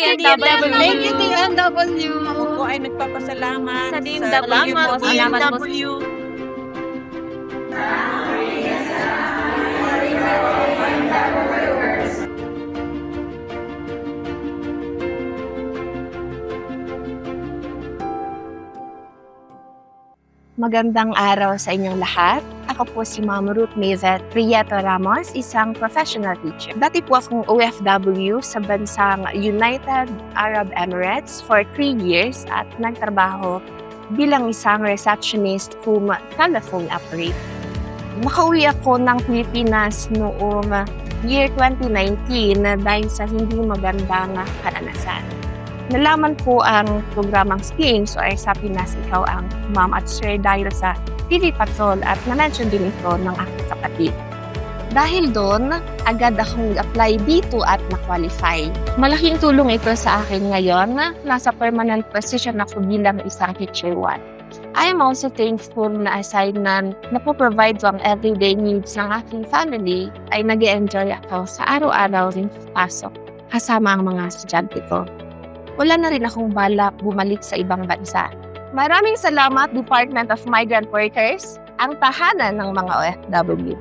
DMW. Thank you, DMW. Ako po ay nagpapasalamat Sa DMW po. Salamat po. Magandang araw sa inyong lahat. Ako po si Ma'am Ruth Mavet Prieto Ramos, isang professional teacher. Dati po akong OFW sa bansang United Arab Emirates for 3 years at nagtrabaho bilang isang receptionist cum telephone operator. Nakauwi ako ng Pilipinas noong year 2019 dahil sa hindi magandang karanasan. Nalaman po ang programang Schemes or sa Pinas Ikaw ang Ma'am at Sir dahil sa TV Patrol at na-mention din ito ng aking kapatid. Dahil doon, agad akong apply dito at na-qualify. Malaking tulong ito sa akin ngayon na nasa permanent position ako bilang isang teacher 1. I am also thankful na aside na napoprovide ko ang everyday needs ng aking family, ay nag-enjoy ako sa araw-araw rin pasok kasama ang mga estudyante ko. Wala na rin akong balak bumalik sa ibang bansa. Maraming salamat Department of Migrant Workers, ang tahanan ng mga OFW.